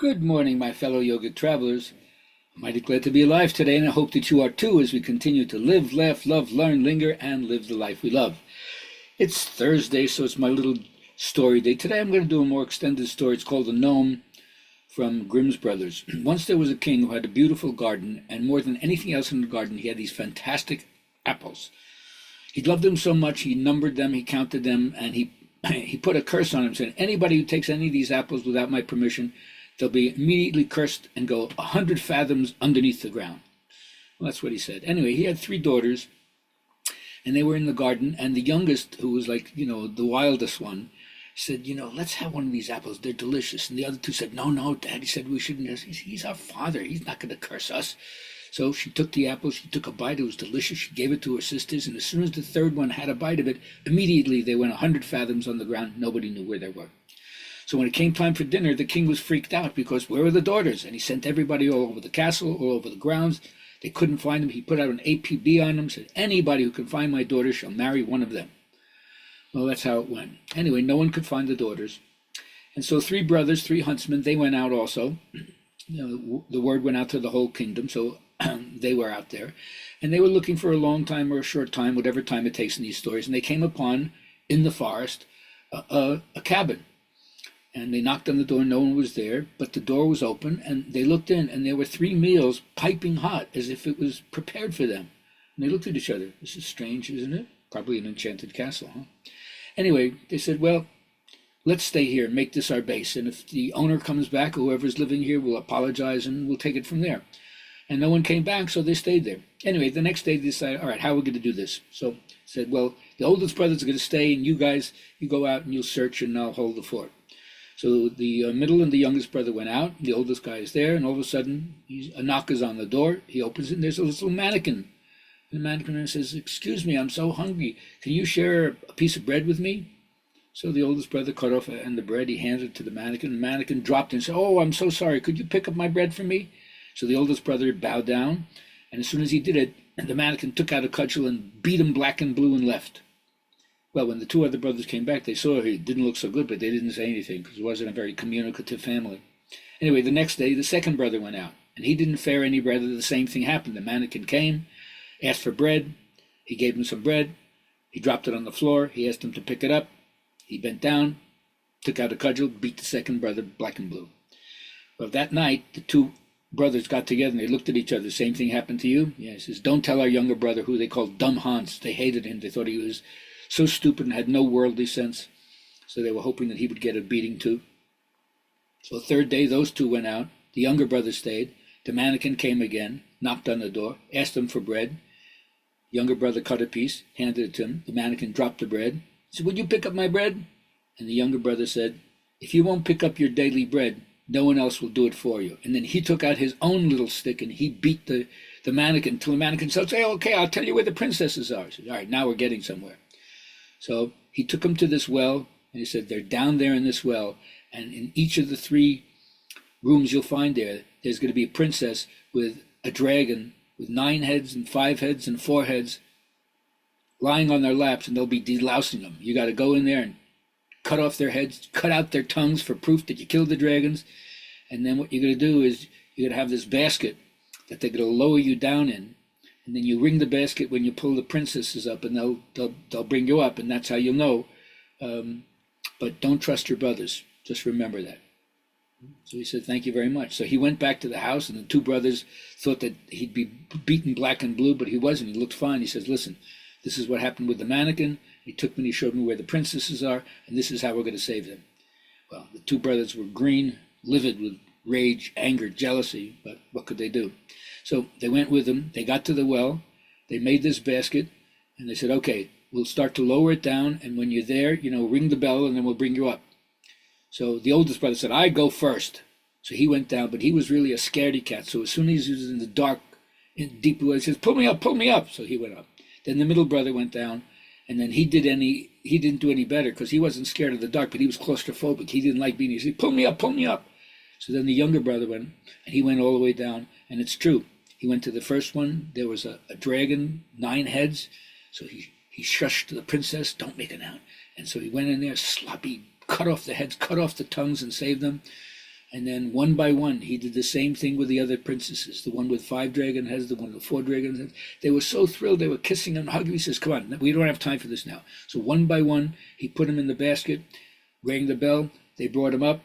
Good morning, my fellow yogic travelers. I'm mighty glad to be alive today, and I hope that you are too as we continue to live, laugh, love, learn, linger, and live the life we love. It's Thursday, so it's my little story day. Today I'm going to do a more extended story. It's called The Gnome from Grimm's Brothers. Once there was a king who had a beautiful garden, and more than anything else in the garden, he had these fantastic apples. He loved them so much, he numbered them, he counted them, and he put a curse on them, saying, anybody who takes any of these apples without my permission, they'll be immediately cursed and go 100 fathoms underneath the ground. Well, that's what he said. Anyway, he had 3 daughters, and they were in the garden, and the youngest, who was like, the wildest one, said, let's have one of these apples. They're delicious. And the other 2 said, no, Dad. He said, we shouldn't. He's our father. He's not going to curse us. So she took the apple. She took a bite. It was delicious. She gave it to her sisters, and as soon as the 3rd one had a bite of it, immediately they went 100 fathoms on the ground. Nobody knew where they were. So when it came time for dinner, the king was freaked out because where were the daughters? And he sent everybody all over the castle, all over the grounds. They couldn't find them. He put out an APB on them, said, anybody who can find my daughters shall marry one of them. Well, that's how it went. Anyway, no one could find the daughters. And so 3 brothers, 3 huntsmen, they went out also. The word went out to the whole kingdom, so they were out there. And they were looking for a long time or a short time, whatever time it takes in these stories. And they came upon, in the forest, a cabin. And they knocked on the door, no one was there, but the door was open, and they looked in, and there were 3 meals piping hot, as if it was prepared for them. And they looked at each other. This is strange, isn't it? Probably an enchanted castle, huh? Anyway, they said, well, let's stay here and make this our base, and if the owner comes back, whoever's living here will apologize, and we'll take it from there. And no one came back, so they stayed there. Anyway, the next day they decided, all right, how are we going to do this? So said, well, the oldest brother's going to stay, and you guys, you go out and you'll search, and I'll hold the fort. So the middle and the youngest brother went out. The oldest guy is there, and all of a sudden, a knock is on the door. He opens it, and there's a little mannequin. And the mannequin says, excuse me, I'm so hungry. Can you share a piece of bread with me? So the oldest brother cut off and the bread. He handed it to the mannequin. The mannequin dropped and said, oh, I'm so sorry. Could you pick up my bread for me? So the oldest brother bowed down, and as soon as he did it, the mannequin took out a cudgel and beat him black and blue and left. Well, when the 2 other brothers came back, they saw he didn't look so good, but they didn't say anything because it wasn't a very communicative family. Anyway, the next day, the 2nd brother went out, and he didn't fare any better. The same thing happened. The mannequin came, asked for bread. He gave him some bread. He dropped it on the floor. He asked him to pick it up. He bent down, took out a cudgel, beat the 2nd brother black and blue. Well, that night, the 2 brothers got together, and they looked at each other. Same thing happened to you? Yeah, he says, don't tell our younger brother, who they called Dumb Hans. They hated him. They thought he was so stupid and had no worldly sense. So they were hoping that he would get a beating too. So the 3rd day, those 2 went out. The younger brother stayed. The mannequin came again, knocked on the door, asked him for bread. Younger brother cut a piece, handed it to him. The mannequin dropped the bread. He said, would you pick up my bread? And the younger brother said, if you won't pick up your daily bread, no one else will do it for you. And then he took out his own little stick and he beat the mannequin until the mannequin said, okay, I'll tell you where the princesses are. He said, all right, now we're getting somewhere. So he took them to this well, and he said, they're down there in this well, and in each of the 3 rooms you'll find there's going to be a princess with a dragon with 9 heads and 5 heads and 4 heads lying on their laps, and they'll be delousing them. You got to go in there and cut off their heads, cut out their tongues for proof that you killed the dragons, and then what you're going to do is you're going to have this basket that they're going to lower you down in. And then you ring the basket when you pull the princesses up, and they'll bring you up, and that's how you'll know. But don't trust your brothers. Just remember that. So he said, thank you very much. So he went back to the house, and the 2 brothers thought that he'd be beaten black and blue, but he wasn't. He looked fine. He says, listen, this is what happened with the mannequin. He took me and he showed me where the princesses are, and this is how we're going to save them. Well, the 2 brothers were green, livid with rage, anger, jealousy, but what could they do? So they went with him. They got to the well. They made this basket, and they said, okay, we'll start to lower it down, and when you're there, ring the bell, and then we'll bring you up. So the oldest brother said, I go first. So he went down, but he was really a scaredy cat. So as soon as he was in the dark, in deep woods, he says, pull me up, pull me up. So he went up. Then the middle brother went down, and then he didn't do any better because he wasn't scared of the dark, but he was claustrophobic. He didn't like being, he said, pull me up, pull me up. So then the younger brother went, and he went all the way down, and it's true. He went to the first one. There was a dragon, 9 heads. So he shushed the princess, don't make it out. And so he went in there, sloppy, cut off the heads, cut off the tongues, and saved them. And then one by one, he did the same thing with the other princesses, the one with 5 dragon heads, the one with 4 dragon heads. They were so thrilled, they were kissing and hugging. He says, come on, we don't have time for this now. So one by one, he put them in the basket, rang the bell, they brought him up,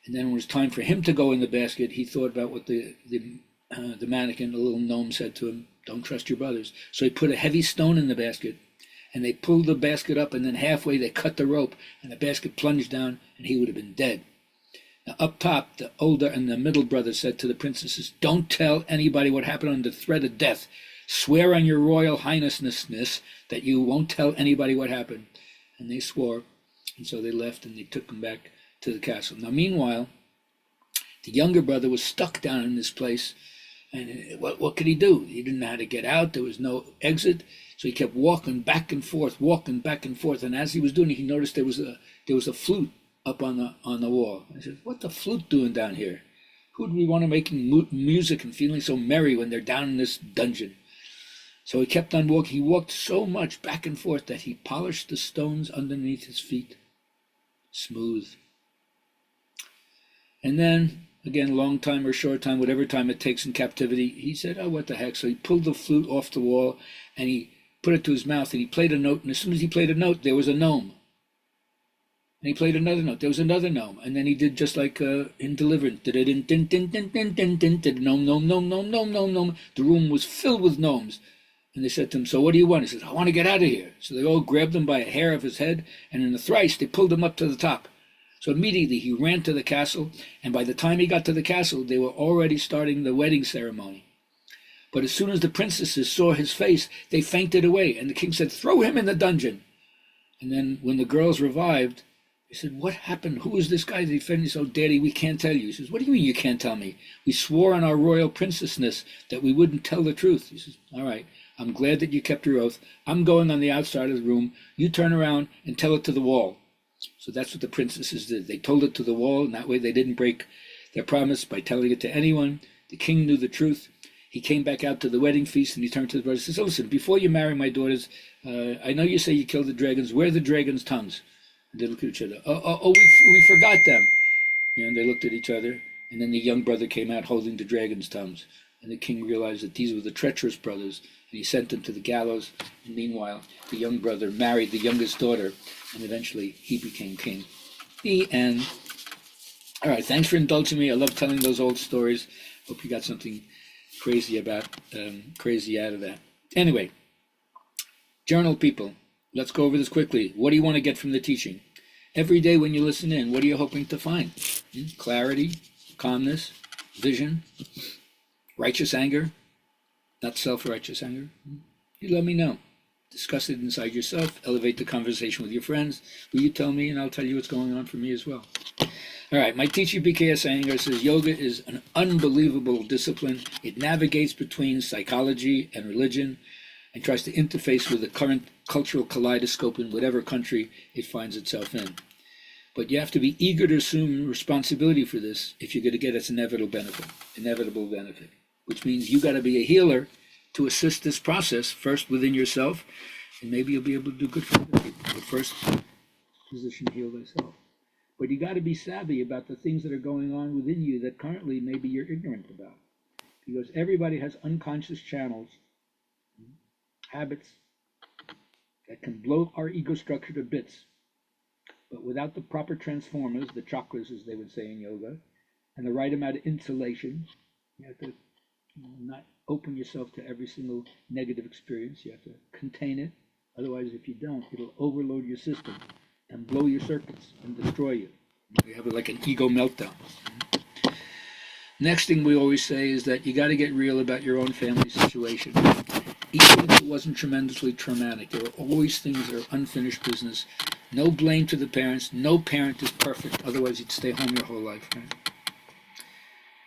and then when it was time for him to go in the basket, he thought about what the mannequin, the little gnome, said to him, don't trust your brothers. So he put a heavy stone in the basket, and they pulled the basket up, and then halfway they cut the rope, and the basket plunged down, and he would have been dead. Now, up top, the older and the middle brother said to the princesses, don't tell anybody what happened under threat of death. Swear on your royal highnessness that you won't tell anybody what happened. And they swore, and so they left, and they took him back to the castle. Now, meanwhile, the younger brother was stuck down in this place, and what could he do? He didn't know how to get out. There was no exit, so he kept walking back and forth, and as he was doing it, he noticed there was a flute up on the wall. I said, what's the flute doing down here? Who'd we want to making music and feeling so merry when they're down in this dungeon? So he kept on walking. He walked so much back and forth that he polished the stones underneath his feet smooth. And then, again, long time or short time, whatever time it takes in captivity, he said, oh, what the heck? So he pulled the flute off the wall, and he put it to his mouth, and he played a note, and as soon as he played a note, there was a gnome. And he played another note. There was another gnome. And then he did just like in Deliverance. Gnome, gnome, gnome, gnome, gnome, gnome, gnome. The room was filled with gnomes. And they said to him, so what do you want? He said, I want to get out of here. So they all grabbed him by a hair of his head, and in a thrice, they pulled him up to the top. So immediately he ran to the castle, and by the time he got to the castle, they were already starting the wedding ceremony. But as soon as the princesses saw his face, they fainted away, and the king said, throw him in the dungeon. And then when the girls revived, he said, what happened? Who is this guy? They said, oh, Daddy, we can't tell you. He says, what do you mean you can't tell me? We swore on our royal princessness that we wouldn't tell the truth. He says, all right, I'm glad that you kept your oath. I'm going on the outside of the room. You turn around and tell it to the wall. So that's what the princesses did. They told it to the wall, and that way they didn't break their promise by telling it to anyone. The king knew the truth. He came back out to the wedding feast, and he turned to the brothers and says, listen, before you marry my daughters, I know you say you killed the dragons. Where are the dragons' tongues? And they looked at each other. We forgot them. And they looked at each other, and then the young brother came out holding the dragon's tongues. And the king realized that these were the treacherous brothers, and he sent them to the gallows. And meanwhile, the young brother married the youngest daughter, and eventually he became king. The end. All right, thanks for indulging me. I love telling those old stories. Hope you got something crazy out of that. Anyway, journal people. Let's go over this quickly. What do you want to get from the teaching? Every day when you listen in, what are you hoping to find? Clarity, calmness, vision, righteous anger, not self-righteous anger. You let me know. Discuss it inside yourself. Elevate the conversation with your friends. Will you tell me, and I'll tell you what's going on for me as well. All right, my teacher, BKS Iyengar, says yoga is an unbelievable discipline. It navigates between psychology and religion and tries to interface with the current cultural kaleidoscope in whatever country it finds itself in. But you have to be eager to assume responsibility for this if you're going to get its inevitable benefit, which means you got to be a healer to assist this process, first within yourself, and maybe you'll be able to do good for other people. But first, position heal thyself. But you got to be savvy about the things that are going on within you that currently maybe you're ignorant about. Because everybody has unconscious channels, habits that can blow our ego structure to bits. But without the proper transformers, the chakras as they would say in yoga, and the right amount of insulation, you have to not open yourself to every single negative experience. You have to contain it. Otherwise, if you don't, it'll overload your system and blow your circuits and destroy you. You have like an ego meltdown. Next thing we always say is that you got to get real about your own family situation. Even if it wasn't tremendously traumatic, there are always things that are unfinished business. No blame to the parents. No parent is perfect. Otherwise, you'd stay home your whole life. Right?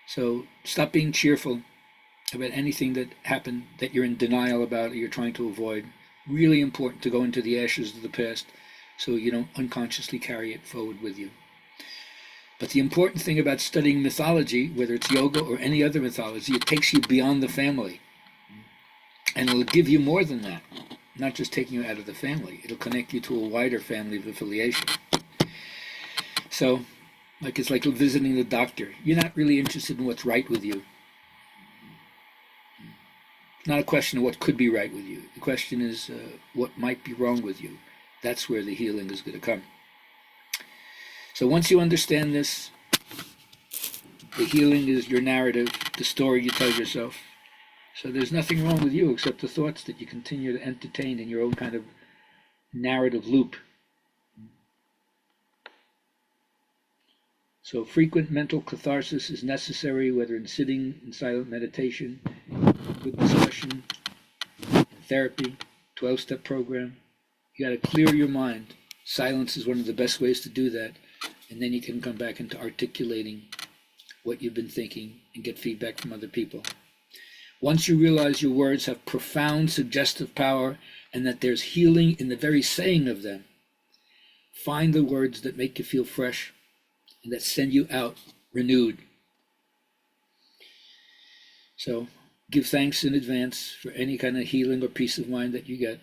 So stop being cheerful about anything that happened that you're in denial about or you're trying to avoid. Really important to go into the ashes of the past so you don't unconsciously carry it forward with you. But the important thing about studying mythology, whether it's yoga or any other mythology, it takes you beyond the family. And it'll give you more than that, not just taking you out of the family. It'll connect you to a wider family of affiliation. So Like it's like visiting the doctor. You're not really interested in what's right with you. It's not a question of what could be right with you. The question is what might be wrong with you. That's where the healing is going to come. So once you understand this, the healing is your narrative, the story you tell yourself. So there's nothing wrong with you except the thoughts that you continue to entertain in your own kind of narrative loop. So frequent mental catharsis is necessary, whether in sitting, in silent meditation, good discussion, in therapy, 12-step program. You got to clear your mind. Silence is one of the best ways to do that. And then you can come back into articulating what you've been thinking and get feedback from other people. Once you realize your words have profound suggestive power and that there's healing in the very saying of them, find the words that make you feel fresh and that send you out renewed. So give thanks in advance for any kind of healing or peace of mind that you get.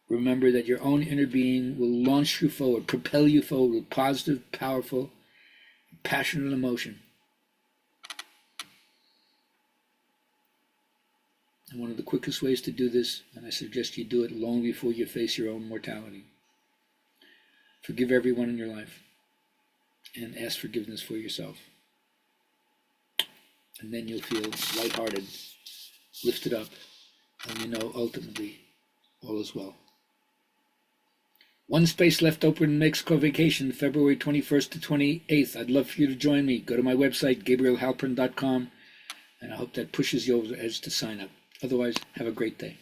Remember that your own inner being will launch you forward, propel you forward with positive, powerful, passionate emotion. And one of the quickest ways to do this, and I suggest you do it long before you face your own mortality. Forgive everyone in your life and ask forgiveness for yourself. And then you'll feel lighthearted, lifted up, and you know ultimately all is well. One space left open in Mexico vacation, February 21st to 28th. I'd love for you to join me. Go to my website, GabrielHalpern.com, and I hope that pushes you over the edge to sign up. Otherwise, have a great day.